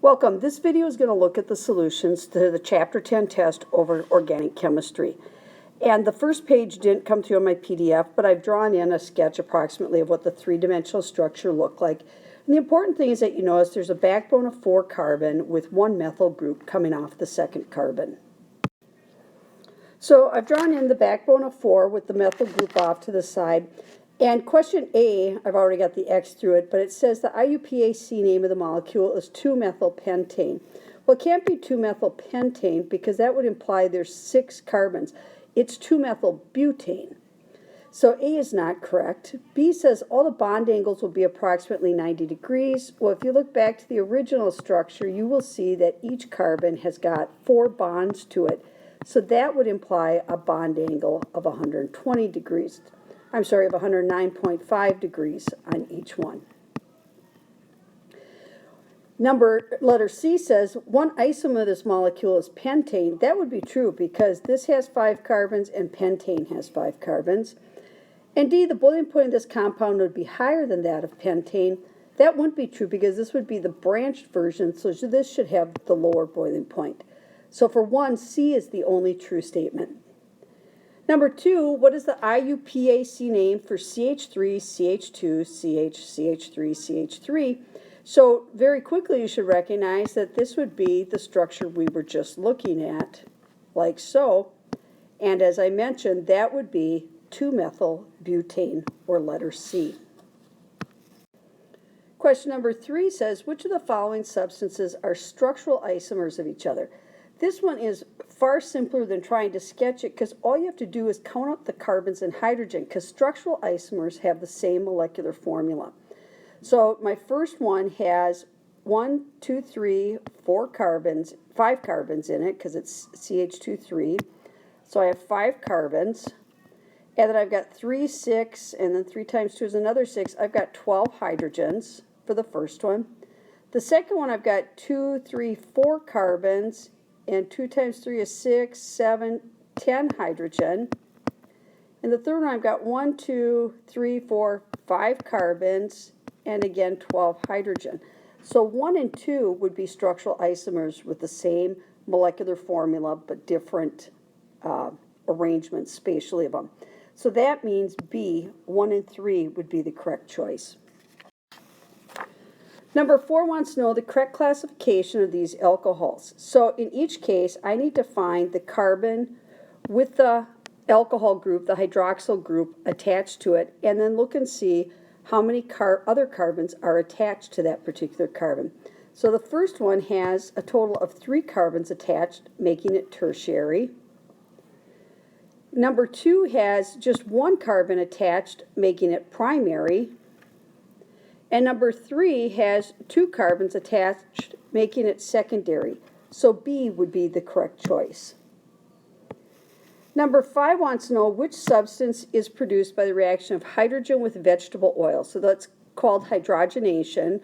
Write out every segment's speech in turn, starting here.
Welcome. This video is going to look at the solutions to the Chapter 10 test over organic chemistry. And the first page didn't come through on my PDF, but I've drawn in a sketch approximately of what the three-dimensional structure looked like. And the important thing is that you notice there's a backbone of 4 carbon with 1 methyl group coming off the second carbon. So I've drawn in the backbone of 4 with the methyl group off to the side. And question A, I've already got the X through it, but it says the IUPAC name of the molecule is 2-methylpentane. Well, it can't be 2-methylpentane because that would imply there's 6 carbons. It's 2-methylbutane. So A is not correct. B says all the bond angles will be approximately 90 degrees. Well, if you look back to the original structure, you will see that each carbon has got 4 bonds to it. So that would imply a bond angle of 120 degrees. I'm sorry, of 109.5 degrees on each one. Letter C says one isomer of this molecule is pentane. That would be true because this has 5 carbons and pentane has 5 carbons. And D, the boiling point of this compound would be higher than that of pentane. That wouldn't be true because this would be the branched version, so this should have the lower boiling point. So for 1, C is the only true statement. Number 2, what is the IUPAC name for CH3, CH2, CH, CH3, CH3? So very quickly you should recognize that this would be the structure we were just looking at, like so. And as I mentioned, that would be 2-methylbutane, or letter C. Question number 3 says, which of the following substances are structural isomers of each other? This one is far simpler than trying to sketch it because all you have to do is count up the carbons and hydrogen because structural isomers have the same molecular formula. So my first one has 1, 2, 3, 4 carbons, 5 carbons in it because it's CH2,3. So I have 5 carbons. And then I've got 3, 6, and then 3 times 2 is another 6. I've got 12 hydrogens for the first one. The second one I've got 2, 3, 4 carbons. And 2 times 3 is 6, 7, 10 hydrogen. And the third one, I've got 1, 2, 3, 4, 5 carbons, and again 12 hydrogen. So 1 and 2 would be structural isomers with the same molecular formula but different arrangements spatially of them. So that means B, 1 and 3 would be the correct choice. Number 4 wants to know the correct classification of these alcohols. So in each case, I need to find the carbon with the alcohol group, the hydroxyl group, attached to it, and then look and see how many other carbons are attached to that particular carbon. So the first one has a total of 3 carbons attached, making it tertiary. Number 2 has just 1 carbon attached, making it primary. And number 3 has 2 carbons attached, making it secondary. So B would be the correct choice. Number 5 wants to know which substance is produced by the reaction of hydrogen with vegetable oil. So that's called hydrogenation,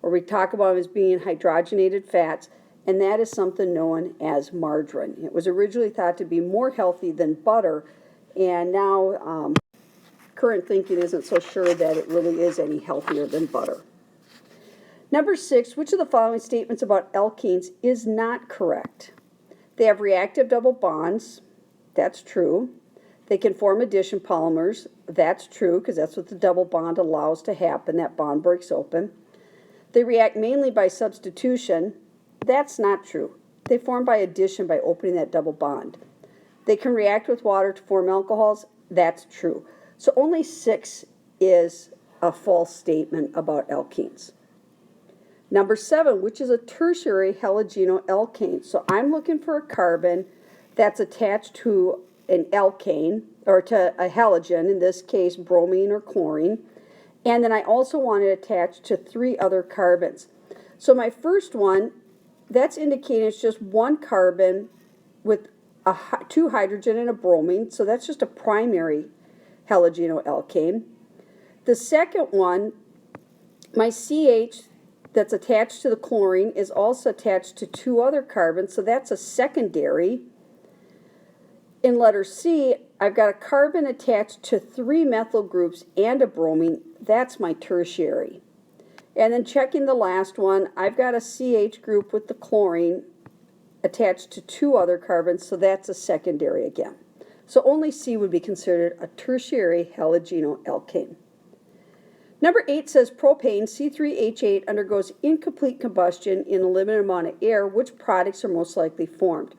or we talk about it as being hydrogenated fats, and that is something known as margarine. It was originally thought to be more healthy than butter, and now current thinking isn't so sure that it really is any healthier than butter. Number 6, which of the following statements about alkenes is not correct? They have reactive double bonds. That's true. They can form addition polymers. That's true because that's what the double bond allows to happen. That bond breaks open. They react mainly by substitution. That's not true. They form by addition by opening that double bond. They can react with water to form alcohols. That's true. So only 6 is a false statement about alkenes. Number 7, which is a tertiary halogenoalkane. So I'm looking for a carbon that's attached to an alkane, or to a halogen, in this case bromine or chlorine. And then I also want it attached to 3 other carbons. So my first one, that's indicating it's just 1 carbon with 2 hydrogen and a bromine. So that's just a primary halogenoalkane. The second one, my CH that's attached to the chlorine is also attached to 2 other carbons, so that's a secondary. In letter C, I've got a carbon attached to 3 methyl groups and a bromine. That's my tertiary. And then checking the last one, I've got a CH group with the chlorine attached to 2 other carbons, so that's a secondary again. So only C would be considered a tertiary halogenoalkane. Number 8 says propane, C3H8, undergoes incomplete combustion in a limited amount of air. Which products are most likely formed?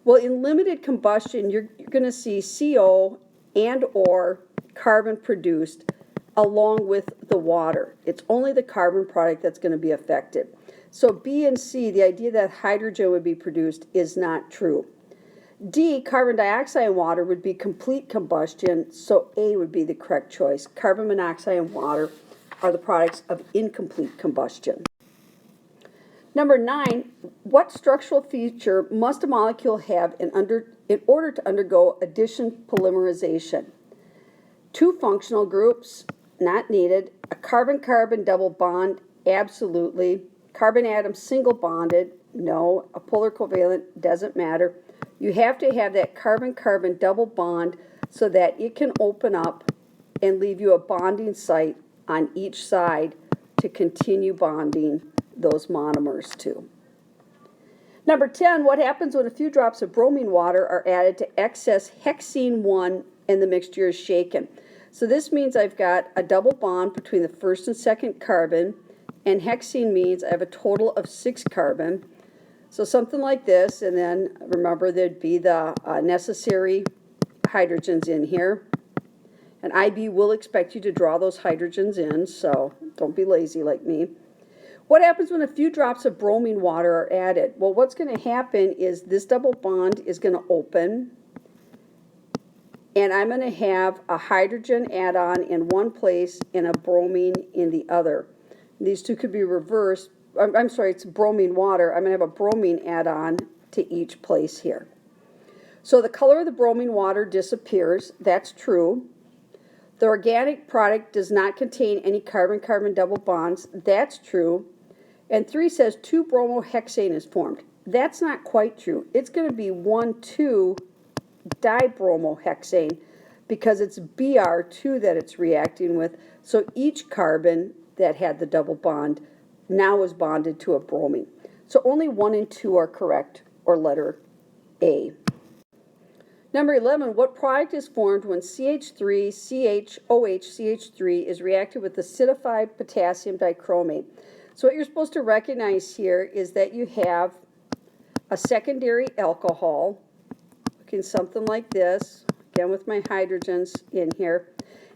Well, in limited combustion, you're going to see CO and or carbon produced along with the water. It's only the carbon product that's going to be affected. So B and C, the idea that hydrogen would be produced is not true. D, carbon dioxide and water would be complete combustion, so A would be the correct choice. Carbon monoxide and water are the products of incomplete combustion. Number 9, what structural feature must a molecule have in order to undergo addition polymerization? 2 functional groups, not needed. A carbon-carbon double bond, absolutely. Carbon atom single bonded, no. A polar covalent, doesn't matter. You have to have that carbon-carbon double bond so that it can open up and leave you a bonding site on each side to continue bonding those monomers to. Number 10, what happens when a few drops of bromine water are added to excess hexene 1 and the mixture is shaken? So this means I've got a double bond between the first and second carbon, and hexene means I have a total of 6 carbon. So something like this, and then remember there'd be the necessary hydrogens in here. And IB will expect you to draw those hydrogens in, so don't be lazy like me. What happens when a few drops of bromine water are added? Well, what's going to happen is this double bond is going to open, and I'm going to have a hydrogen add-on in one place and a bromine in the other. These two could be reversed. I'm sorry, it's bromine water. I'm going to have a bromine add-on to each place here. So the color of the bromine water disappears. That's true. The organic product does not contain any carbon-carbon double bonds. That's true. And 3 says 2-bromohexane is formed. That's not quite true. It's going to be 1,2-dibromohexane because it's Br2 that it's reacting with. So each carbon that had the double bond now is bonded to a bromine. So only 1 and 2 are correct, or letter A. Number 11, what product is formed when CH3, CH3 is reacted with acidified potassium dichromate? So what you're supposed to recognize here is that you have a secondary alcohol, looking something like this, again with my hydrogens in here.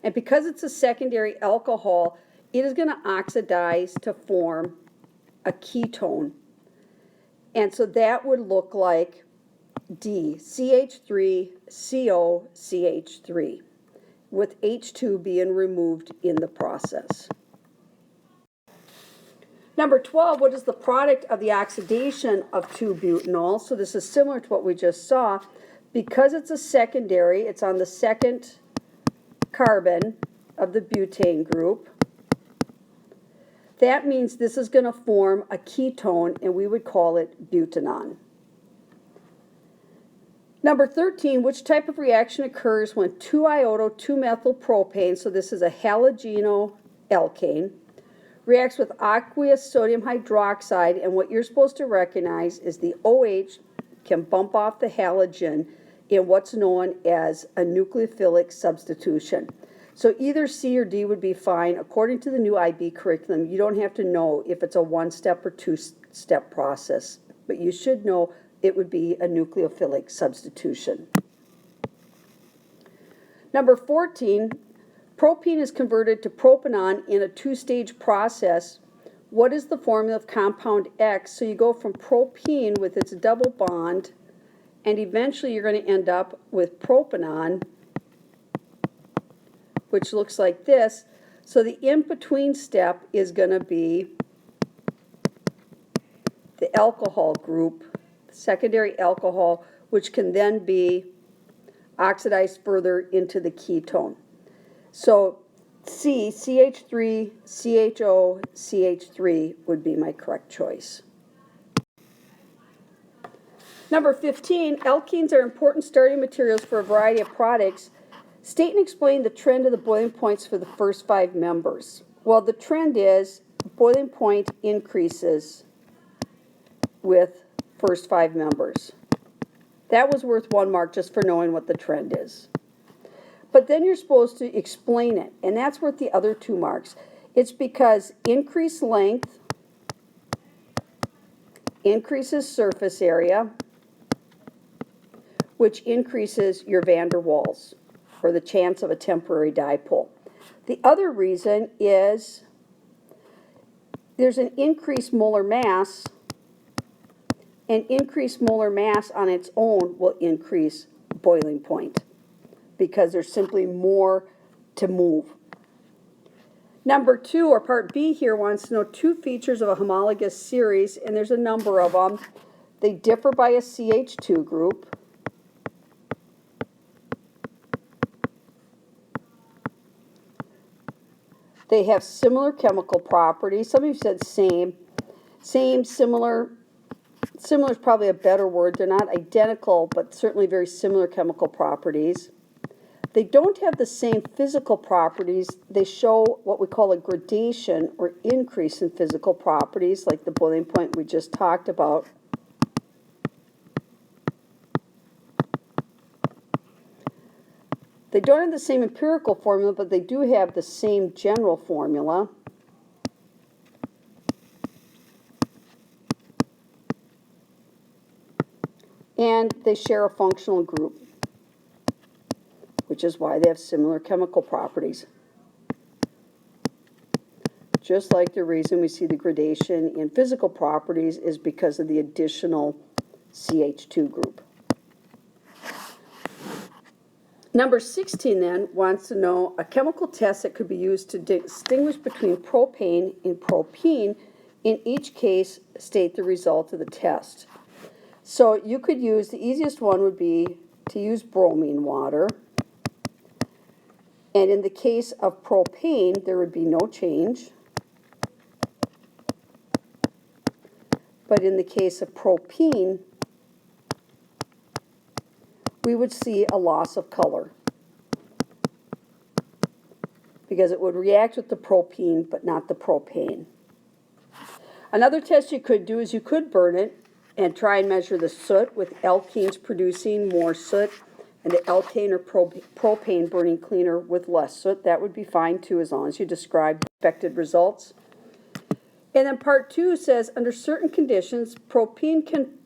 And because it's a secondary alcohol, it is going to oxidize to form a ketone. And so that would look like D, CH3, CO, CH3, with H2 being removed in the process. Number 12, what is the product of the oxidation of 2-butanol? So this is similar to what we just saw. Because it's a secondary, it's on the second carbon of the butane group. That means this is going to form a ketone, and we would call it butanon. Number 13, which type of reaction occurs when 2-iodo-2-methylpropane, so this is a halogenoalkane, reacts with aqueous sodium hydroxide, and what you're supposed to recognize is the OH can bump off the halogen in what's known as a nucleophilic substitution. So either C or D would be fine. According to the new IB curriculum, you don't have to know if it's a 1-step or 2-step process, but you should know it would be a nucleophilic substitution. Number 14, propene is converted to propanol in a 2-stage process. What is the formula of compound X? So you go from propene with its double bond, and eventually you're going to end up with propanol, which looks like this. So the in-between step is going to be the alcohol group, secondary alcohol, which can then be oxidized further into the ketone. So C, CH3, CHO, CH3 would be my correct choice. Number 15, alkenes are important starting materials for a variety of products. State and explain the trend of the boiling points for the first 5 members. Well, the trend is boiling point increases with first 5 members. That was worth 1 mark just for knowing what the trend is. But then you're supposed to explain it, and that's worth the other 2 marks. It's because increased length increases surface area, which increases your van der Waals, or the chance of a temporary dipole. The other reason is there's an increased molar mass, and increased molar mass on its own will increase boiling point because there's simply more to move. Number 2, or part B here, wants to know 2 features of a homologous series, and there's a number of them. They differ by a CH2 group. They have similar chemical properties. Some of you said same. Same, similar. Similar is probably a better word. They're not identical, but certainly very similar chemical properties. They don't have the same physical properties. They show what we call a gradation or increase in physical properties, like the boiling point we just talked about. They don't have the same empirical formula, but they do have the same general formula. And they share a functional group, which is why they have similar chemical properties. Just like the reason we see the gradation in physical properties is because of the additional CH2 group. Number 16 then wants to know a chemical test that could be used to distinguish between propane and propene. In each case, state the result of the test. So you could use, the easiest one would be to use bromine water. And in the case of propane, there would be no change. But in the case of propene, we would see a loss of color because it would react with the propene but not the propane. Another test you could do is you could burn it and try and measure the soot with alkenes producing more soot and the alkane or propane burning cleaner with less soot. That would be fine too, as long as you describe expected results. And then part 2 says under certain conditions propene can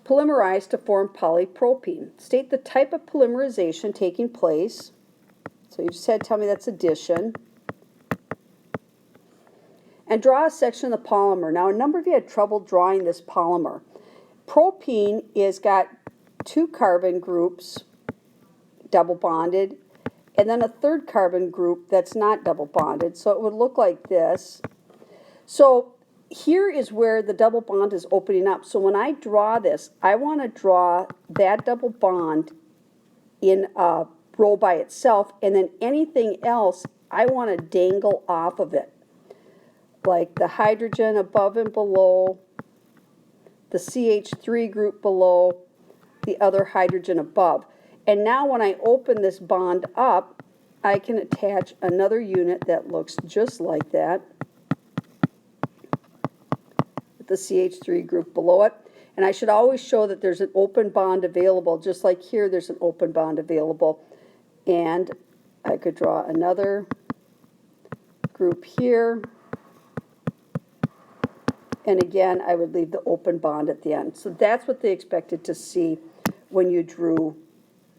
polymerize to form polypropene. State the type of polymerization taking place. So you just had to tell me that's addition. And draw a section of the polymer. Now a number of you had trouble drawing this polymer. Propene is got 2 carbon groups double bonded, and then a 3rd carbon group that's not double bonded. So it would look like this. So here is where the double bond is opening up. So when I draw this, I want to draw that double bond in a row by itself, and then anything else I want to dangle off of it, like the hydrogen above and below, the CH3 group below, the other hydrogen above. And now when I open this bond up, I can attach another unit that looks just like that, with the CH3 group below it. And I should always show that there's an open bond available, just like here there's an open bond available. And I could draw another group here. And again, I would leave the open bond at the end. So that's what they expected to see when you drew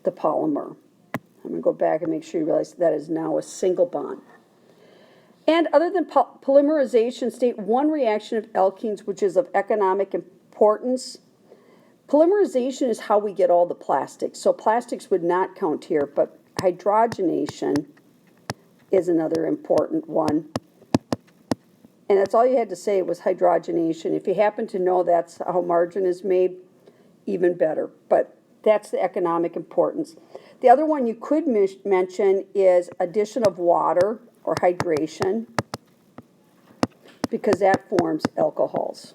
the polymer. I'm going to go back and make sure you realize that is now a single bond. And other than polymerization, state one reaction of alkenes which is of economic importance. Polymerization is how we get all the plastics. So plastics would not count here, but hydrogenation is another important one. And that's all you had to say was hydrogenation. If you happen to know that's how margarine is made, even better. But that's the economic importance. The other one you could mention is addition of water or hydration, because that forms alcohols.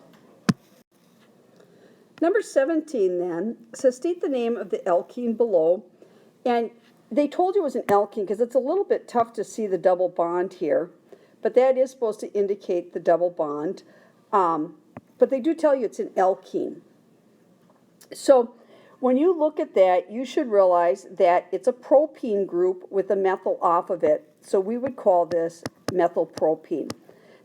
Number 17 then says state the name of the alkene below. And they told you it was an alkene because it's a little bit tough to see the double bond here. but that is supposed to indicate the double bond. But they do tell you it's an alkene. So when you look at that, you should realize that it's a propene group with a methyl off of it. So we would call this methylpropene.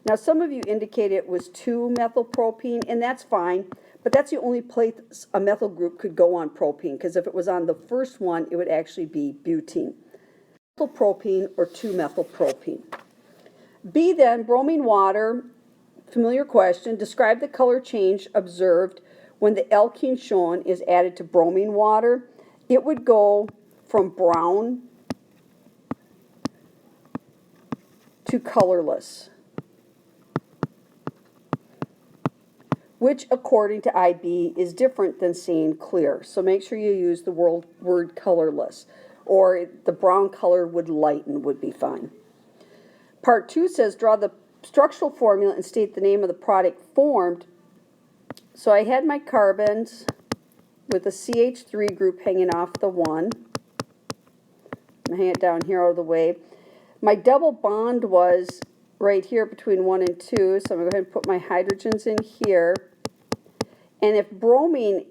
Now some of you indicated it was 2-methylpropene, and that's fine, but that's the only place a methyl group could go on propene, because if it was on the first one, it would actually be butene. Methylpropene or 2-methylpropene. B then, bromine water, familiar question, describe the color change observed when the alkene shown is added to bromine water. It would go from brown to colorless, which according to IB is different than saying clear. So make sure you use the word colorless, or the brown color would lighten would be fine. Part 2 says draw the structural formula and state the name of the product formed. So I had my carbons with a CH3 group hanging off the 1. I'm hang it down here out of the way. My double bond was right here between 1 and 2, so I'm going to go ahead and put my hydrogens in here. And if bromine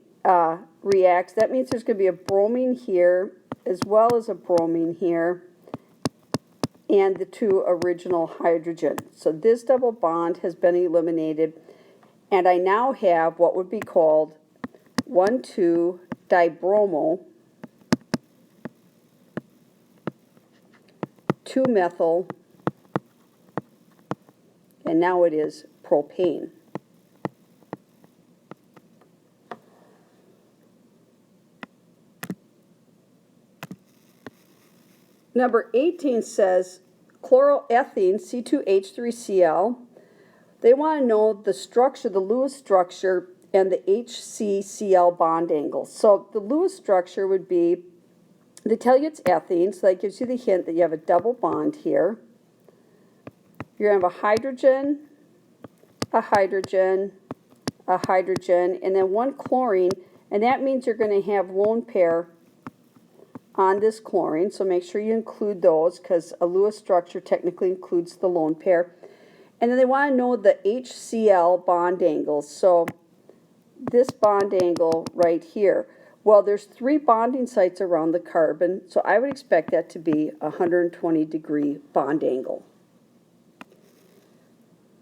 reacts, that means there's going to be a bromine here as well as a bromine here and the 2 original hydrogen. So this double bond has been eliminated, and I now have what would be called 1,2-dibromo 2-methyl, and now it is propane. Number 18 says chloroethene, C2H3Cl. They want to know the structure, the Lewis structure, and the Hcl bond angles. So the Lewis structure would be, they tell you it's ethene, so that gives you the hint that you have a double bond here. You're going to have a hydrogen, a hydrogen, a hydrogen, and then 1 chlorine, and that means you're going to have lone pair on this chlorine, so make sure you include those, because a Lewis structure technically includes the lone pair. And then they want to know the Hcl bond angles. So this bond angle right here, well, there's 3 bonding sites around the carbon, so I would expect that to be a 120-degree bond angle.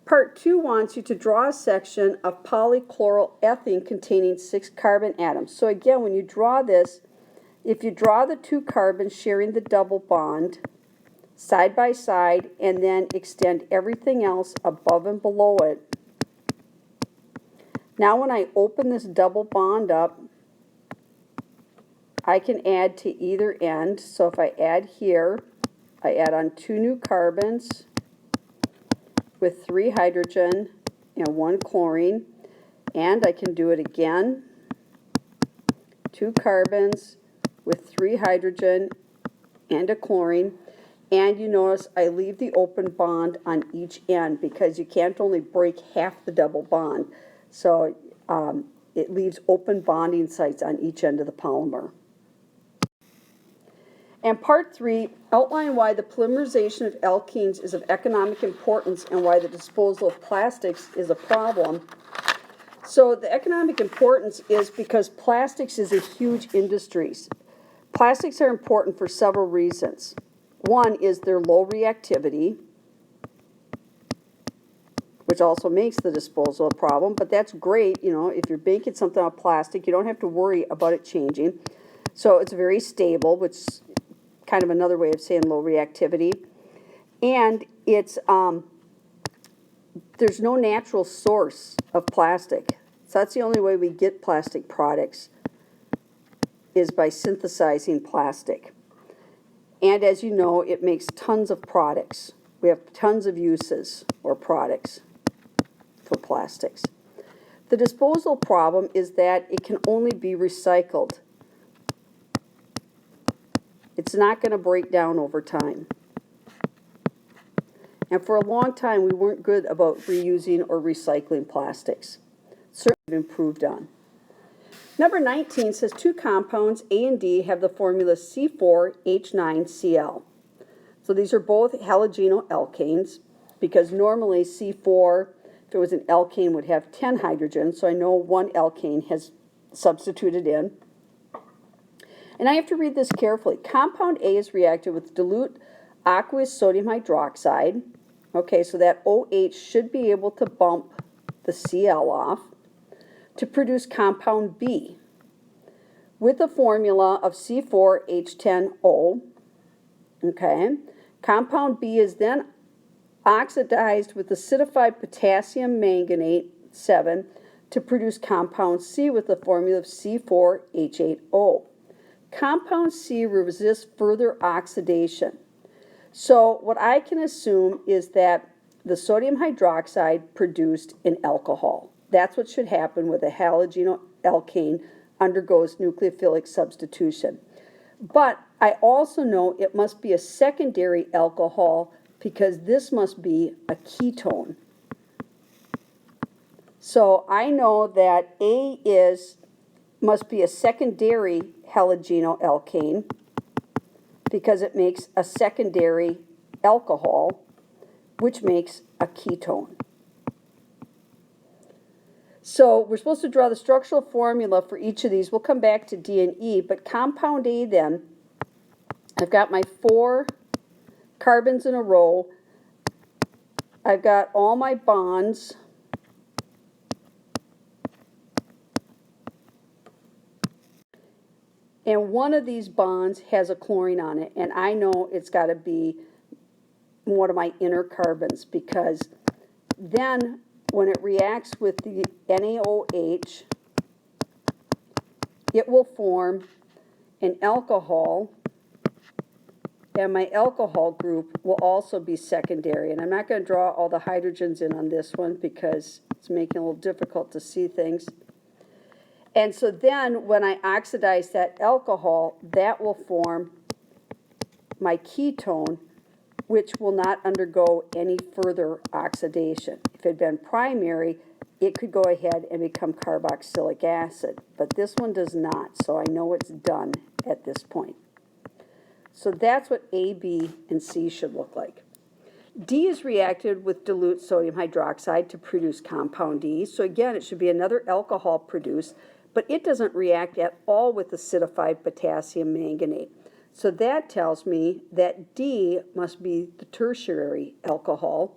Part 2 wants you to draw a section of polychloroethene containing 6 carbon atoms. So again, when you draw this, if you draw the 2 carbons sharing the double bond side by side and then extend everything else above and below it, now when I open this double bond up, I can add to either end. So if I add here, I add on 2 new carbons with 3 hydrogen and 1 chlorine, and I can do it again, 2 carbons with 3 hydrogen and a chlorine, and you notice I leave the open bond on each end because you can't only break half the double bond, so it leaves open bonding sites on each end of the polymer. And part 3, outline why the polymerization of alkenes is of economic importance and why the disposal of plastics is a problem. So the economic importance is because plastics is a huge industry. Plastics are important for several reasons. One is their low reactivity, which also makes the disposal a problem, but that's great, you know, if you're making something out of plastic, you don't have to worry about it changing. So it's very stable, which is kind of another way of saying low reactivity. And it's there's no natural source of plastic. So that's the only way we get plastic products, is by synthesizing plastic. And as you know, it makes tons of products. We have tons of uses or products for plastics. The disposal problem is that it can only be recycled. It's not going to break down over time. And for a long time, we weren't good about reusing or recycling plastics. Certainly improved on. Number 19 says 2 compounds, A and D, have the formula C4H9Cl. So these are both halogenoalkanes. because normally C4, if it was an alkane, would have 10 hydrogens, so I know one alkane has substituted in. And I have to read this carefully. Compound A is reacted with dilute aqueous sodium hydroxide. Okay, so that OH should be able to bump the Cl off to produce compound B with a formula of C4H10O. Okay, compound B is then oxidized with acidified potassium manganate 7 to produce compound C with the formula of C4H8O. Compound C resists further oxidation. So what I can assume is that the sodium hydroxide produced an alcohol. That's what should happen with a halogen alkane undergoes nucleophilic substitution. But I also know it must be a secondary alcohol because this must be a ketone. So I know that A must be a secondary halogenoalkane because it makes a secondary alcohol, which makes a ketone. So we're supposed to draw the structural formula for each of these. We'll come back to D and E, but compound A then, I've got my 4 carbons in a row. I've got all my bonds. And one of these bonds has a chlorine on it, and I know it's got to be one of my inner carbons because then when it reacts with the NaOH, it will form an alcohol, and my alcohol group will also be secondary. And I'm not going to draw all the hydrogens in on this one because it's making it a little difficult to see things. And so then when I oxidize that alcohol, that will form my ketone, which will not undergo any further oxidation. If it had been primary, it could go ahead and become carboxylic acid, but this one does not, so I know it's done at this point. So that's what A, B, and C should look like. D is reacted with dilute sodium hydroxide to produce compound D, so again, it should be another alcohol produced, but it doesn't react at all with acidified potassium manganate. So that tells me that D must be the tertiary alcohol,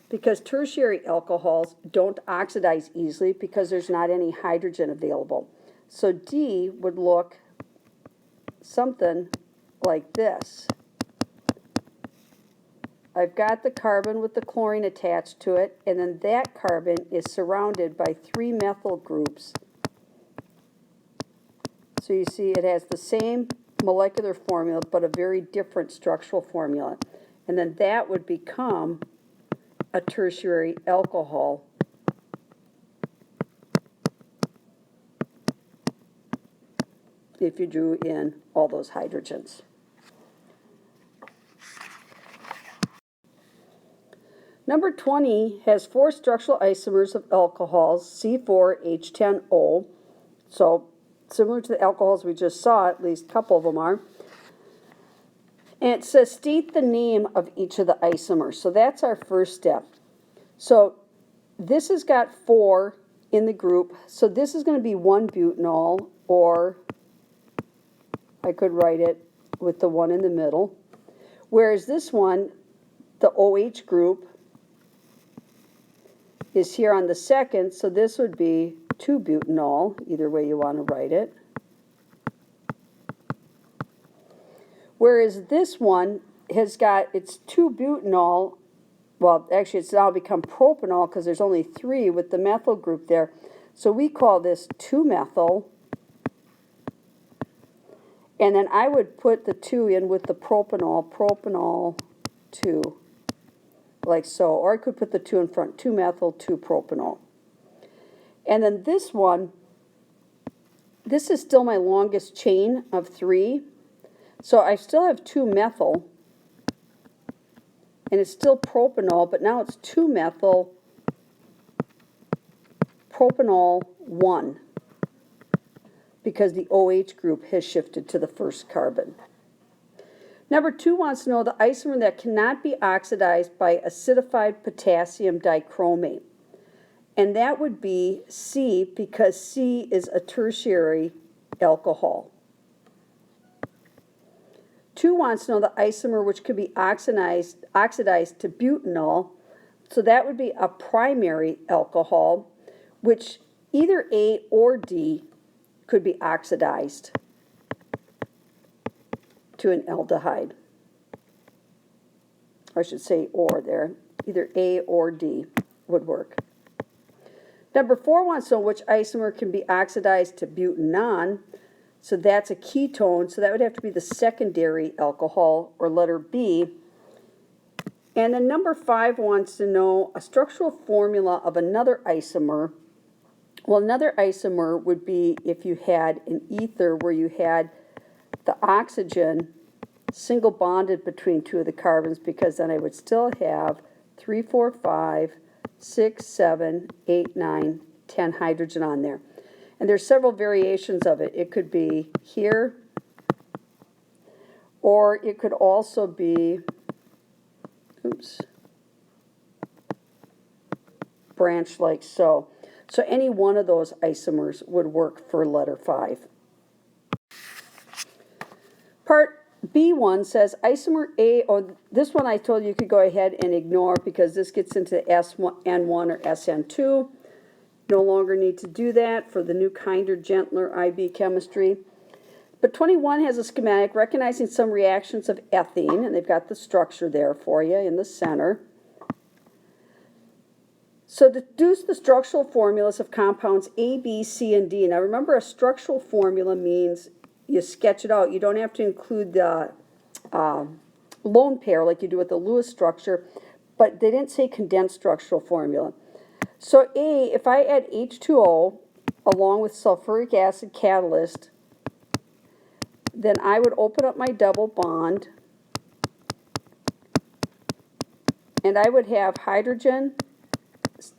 because tertiary alcohols don't oxidize easily because there's not any hydrogen available. So D would look something like this. I've got the carbon with the chlorine attached to it, and then that carbon is surrounded by 3 methyl groups. So you see it has the same molecular formula but a very different structural formula. And then that would become a tertiary alcohol. If you drew in all those hydrogens. Number 20 has 4 structural isomers of alcohols, C4H10O. So similar to the alcohols we just saw, at least a couple of them are. And it says state the name of each of the isomers. So that's our first step. So this has got 4 in the group. So this is going to be 1-butanol, or I could write it with the 1 in the middle. Whereas this one, the OH group, is here on the second, so this would be 2-butanol, either way you want to write it. Whereas this one has got, it's 2-butanol, well, actually it's now become propanol because there's only 3 with the methyl group there. So we call this 2-methyl. And then I would put the 2 in with the propanol, propanol 2, like so. Or I could put the 2 in front, 2-methyl, 2-propanol. And then this one, this is still my longest chain of 3. So I still have 2-methyl, and it's still propanol, but now it's 2-methyl propanol 1, because the OH group has shifted to the first carbon. Number 2 wants to know the isomer that cannot be oxidized by acidified potassium dichromate. And that would be C, because C is a tertiary alcohol. 2 wants to know the isomer which could be oxidized to butanol. So that would be a primary alcohol, which either A or D could be oxidized to an aldehyde. I should say or there. Either A or D would work. Number 4 wants to know which isomer can be oxidized to butanon. So that's a ketone. So that would have to be the secondary alcohol, or letter B. And then number 5 wants to know a structural formula of another isomer. Well, another isomer would be if you had an ether where you had the oxygen single bonded between 2 of the carbons, because then I would still have 3, 4, 5, 6, 7, 8, 9, 10 hydrogen on there. And there's several variations of it. It could be here, or it could also be, branch like so. So any one of those isomers would work for letter 5. Part B1 says isomer A, or this one I told you could go ahead and ignore because this gets into SN1 or SN2. No longer need to do that for the new, kinder, gentler IB chemistry. But 21 has a schematic recognizing some reactions of ethene, and they've got the structure there for you in the center. So deduce the structural formulas of compounds A, B, C, and D. Now remember, a structural formula means you sketch it out. You don't have to include the lone pair like you do with the Lewis structure, but they didn't say condensed structural formula. So A, if I add H2O along with sulfuric acid catalyst, then I would open up my double bond, and I would have hydrogen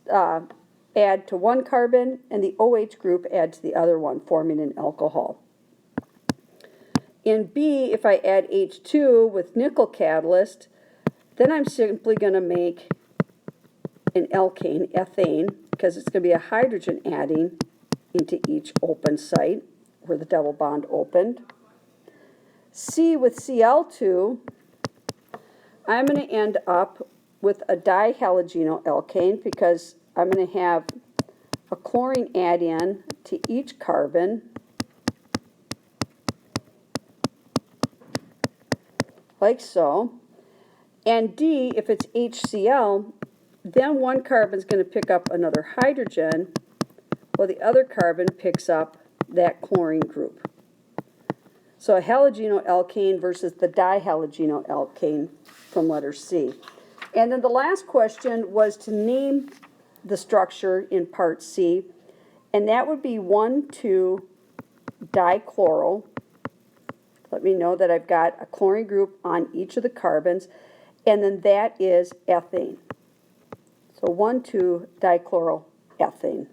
add to one carbon, and the OH group add to the other one, forming an alcohol. In B, if I add H2 with nickel catalyst, then I'm simply going to make an alkane, ethane, because it's going to be a hydrogen adding into each open site where the double bond opened. C with Cl2, I'm going to end up with a dihalogenolalkane because I'm going to have a chlorine add-in to each carbon, like so. And D, if it's HCl, then one carbon is going to pick up another hydrogen, while the other carbon picks up that chlorine group. So a halogenoalkane versus the dihalogenolalkane from letter C. And then the last question was to name the structure in part C, and that would be 1,2-dichloro. Let me know that I've got a chlorine group on each of the carbons, and then that is ethane. So 1,2-dichloroethane.